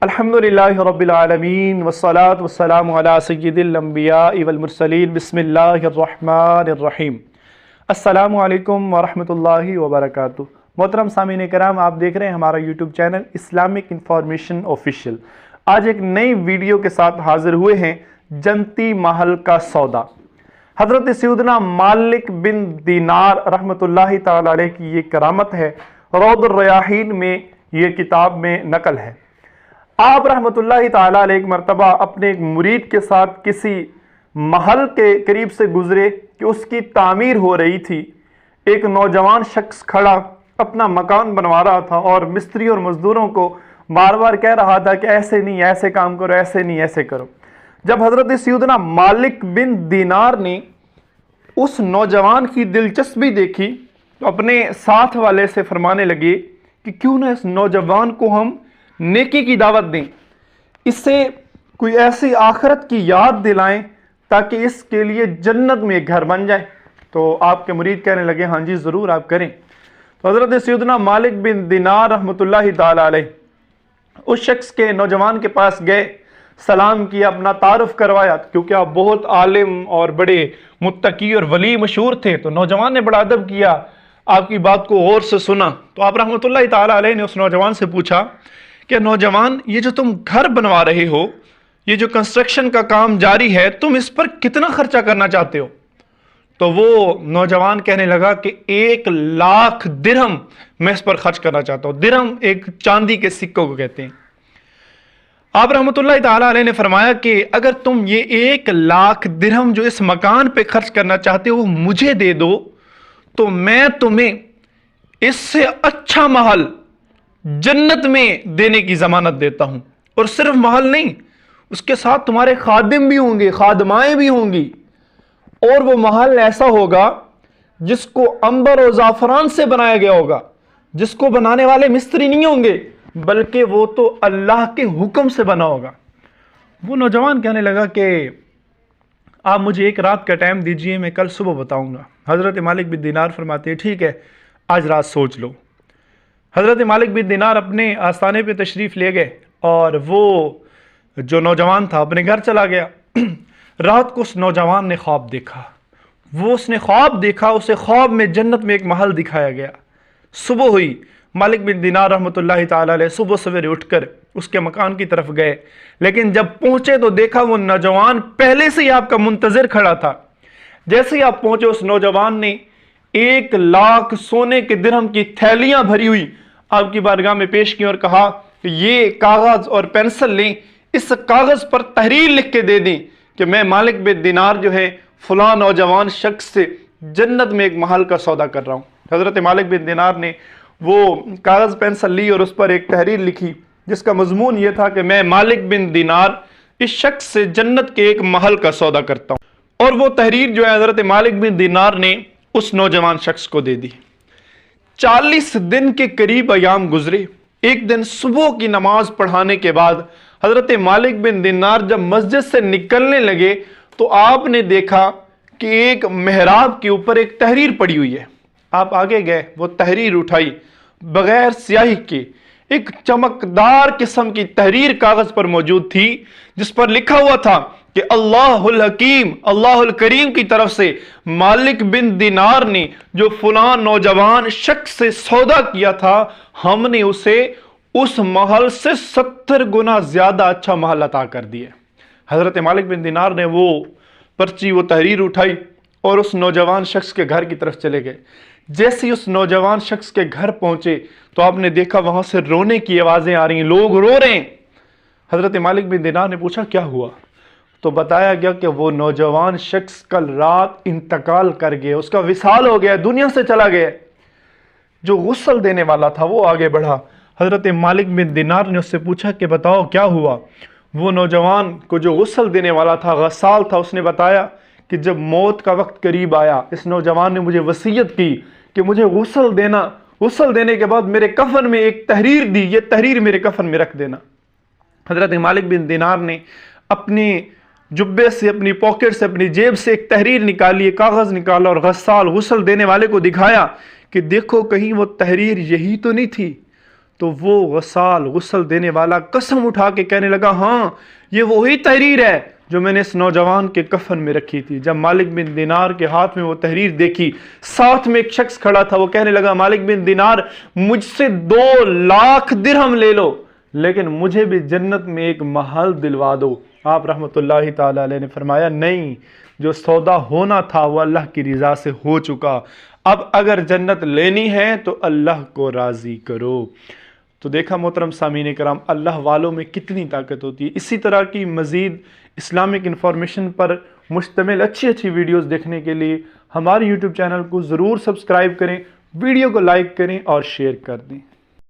الحمدللہ رب العالمین والصلاة والسلام علی سید الانبیاء والمرسلین بسم اللہ الرحمن الرحیم۔ السلام علیکم ورحمۃ اللہ وبرکاتہ۔ محترم سامعین کرام، آپ دیکھ رہے ہیں ہمارا YouTube channel Islamic information official. آج ایک نئی ویڈیو کے ساتھ حاضر ہوئے ہیں، جنتی محل کا سودا۔ حضرت سیدنا مالک بن دینار رحمۃ اللہ تعالی علیہ کی یہ کرامت ہے، روض الریاحین میں یہ کتاب میں نقل ہے۔ آپ رحمۃ اللہ تعالی علیہ ایک مرتبہ اپنے ایک مرید کے ساتھ کسی محل کے قریب سے گزرے کہ اس کی تعمیر ہو رہی تھی۔ ایک نوجوان شخص کھڑا اپنا مکان بنوا رہا تھا اور مستری اور مزدوروں کو بار بار کہہ رہا تھا کہ ایسے نہیں، ایسے کام کرو، ایسے نہیں، ایسے کرو۔ جب حضرت سیدنا مالک بن دینار نے اس نوجوان کی دلچسپی دیکھی تو اپنے ساتھ والے سے فرمانے لگے کہ کیوں نہ اس نوجوان کو ہم نیکی کی دعوت دیں، اس سے کوئی ایسی آخرت کی یاد دلائیں تاکہ اس کے لیے جنت میں ایک گھر بن جائے۔ تو آپ کے مرید کہنے لگے ہاں جی ضرور آپ کریں۔ تو حضرت سیدنا مالک بن دینار رحمۃ اللہ تعالی علیہ اس شخص کے نوجوان کے پاس گئے، سلام کیا، اپنا تعارف کروایا، کیونکہ آپ بہت عالم اور بڑے متقی اور ولی مشہور تھے۔ تو نوجوان نے بڑا ادب کیا، آپ کی بات کو غور سے سنا۔ تو آپ رحمۃ اللہ تعالی علیہ نے اس نوجوان سے پوچھا کہ نوجوان، یہ جو تم گھر بنوا رہے ہو، یہ جو کنسٹرکشن کا کام جاری ہے، تم اس پر کتنا خرچہ کرنا چاہتے ہو؟ تو وہ نوجوان کہنے لگا کہ 1,00,000 درہم میں اس پر خرچ کرنا چاہتا ہوں۔ درہم ایک چاندی کے سکوں کو کہتے ہیں۔ آپ رحمۃ اللہ تعالی علیہ نے فرمایا کہ اگر تم یہ 1,00,000 درہم جو اس مکان پہ خرچ کرنا چاہتے ہو وہ مجھے دے دو تو میں تمہیں اس سے اچھا محل جنت میں دینے کی ضمانت دیتا ہوں۔ اور صرف محل نہیں، اس کے ساتھ تمہارے خادم بھی ہوں گے، خادمائیں بھی ہوں گی، اور وہ محل ایسا ہوگا جس کو عنبر و زعفران سے بنایا گیا ہوگا، جس کو بنانے والے مستری نہیں ہوں گے بلکہ وہ تو اللہ کے حکم سے بنا ہوگا۔ وہ نوجوان کہنے لگا کہ آپ مجھے ایک رات کا ٹائم دیجئے، میں کل صبح بتاؤں گا۔ حضرت مالک بن دینار فرماتے ہیں ٹھیک ہے، آج رات سوچ لو۔ حضرت مالک بن دینار اپنے آستانے پہ تشریف لے گئے اور وہ جو نوجوان تھا اپنے گھر چلا گیا۔ رات کو اس نوجوان نے خواب دیکھا، اس نے خواب دیکھا، اسے خواب میں جنت میں ایک محل دکھایا گیا۔ صبح ہوئی، مالک بن دینار رحمۃ اللہ تعالی علیہ صبح سویرے اٹھ کر اس کے مکان کی طرف گئے، لیکن جب پہنچے تو دیکھا وہ نوجوان پہلے سے ہی آپ کا منتظر کھڑا تھا۔ جیسے ہی آپ پہنچے اس نوجوان نے 1,00,000 سونے کے درہم کی تھیلیاں بھری ہوئی آپ کی بارگاہ میں پیش کی اور کہا کہ یہ کاغذ اور پینسل لیں، اس کاغذ پر تحریر لکھ کے دے دیں کہ میں مالک بن دینار جو ہے فلاں نوجوان شخص سے جنت میں ایک محل کا سودا کر رہا ہوں۔ حضرت مالک بن دینار نے وہ کاغذ پینسل لی اور اس پر ایک تحریر لکھی جس کا مضمون یہ تھا کہ میں مالک بن دینار اس شخص سے جنت کے ایک محل کا سودا کرتا ہوں۔ اور وہ تحریر جو ہے حضرت مالک بن دینار نے اس نوجوان شخص کو دے دی۔ 40 دن کے قریب ایام گزرے۔ ایک دن صبح کی نماز پڑھانے کے بعد حضرت مالک بن دینار جب مسجد سے نکلنے لگے تو آپ نے دیکھا کہ ایک محراب کے اوپر ایک تحریر پڑی ہوئی ہے۔ آپ آگے گئے، وہ تحریر اٹھائی، بغیر سیاہی کے ایک چمکدار قسم کی تحریر کاغذ پر موجود تھی جس پر لکھا ہوا تھا کہ اللہ الحکیم، اللہ الکریم کی طرف سے مالک بن دینار نے جو فلاں نوجوان شخص سے سودا کیا تھا، ہم نے اسے اس محل سے 70 گنا زیادہ اچھا محل عطا کر دیا۔ حضرت مالک بن دینار نے وہ پرچی، وہ تحریر اٹھائی اور اس نوجوان شخص کے گھر کی طرف چلے گئے۔ جیسے ہی اس نوجوان شخص کے گھر پہنچے تو آپ نے دیکھا وہاں سے رونے کی آوازیں آ رہی ہیں، لوگ رو رہے ہیں۔ حضرت مالک بن دینار نے پوچھا کیا ہوا؟ تو بتایا گیا کہ وہ نوجوان شخص کل رات انتقال کر گیا، اس کا وصال ہو گیا، دنیا سے چلا گیا۔ جو غسل دینے والا تھا وہ آگے بڑھا۔ حضرت مالک بن دینار نے اس سے پوچھا کہ بتاؤ کیا ہوا؟ وہ نوجوان کو جو غسل دینے والا تھا، غسال تھا، اس نے بتایا کہ جب موت کا وقت قریب آیا اس نوجوان نے مجھے وصیت کی کہ مجھے غسل دینا، غسل دینے کے بعد میرے کفن میں ایک تحریر دی، یہ تحریر میرے کفن میں رکھ دینا۔ حضرت مالک بن دینار نے اپنی جبے سے، اپنی پاکٹ سے، اپنی جیب سے ایک تحریر نکالی، ایک کاغذ نکالا اور غسال غسل دینے والے کو دکھایا کہ دیکھو کہیں وہ تحریر یہی تو نہیں تھی؟ تو وہ غسل دینے والا قسم اٹھا کے کہنے لگا ہاں یہ وہی تحریر ہے جو میں نے اس نوجوان کے کفن میں رکھی تھی۔ جب مالک بن دینار کے ہاتھ میں وہ تحریر دیکھی، ساتھ میں ایک شخص کھڑا تھا، وہ کہنے لگا مالک بن دینار مجھ سے 2 لاکھ درہم لے لو لیکن مجھے بھی جنت میں ایک محل دلوا دو۔ آپ رحمۃ اللہ تعالی علیہ نے فرمایا نہیں، جو سودا ہونا تھا وہ اللہ کی رضا سے ہو چکا، اب اگر جنت لینی ہے تو اللہ کو راضی کرو۔ تو دیکھا محترم سامعین کرام، اللہ والوں میں کتنی طاقت ہوتی ہے۔ اسی طرح کی مزید اسلامک انفارمیشن پر مشتمل اچھی ویڈیوز دیکھنے کے لیے ہمارے یوٹیوب چینل کو ضرور سبسکرائب کریں، ویڈیو کو لائک کریں اور شیئر کر دیں۔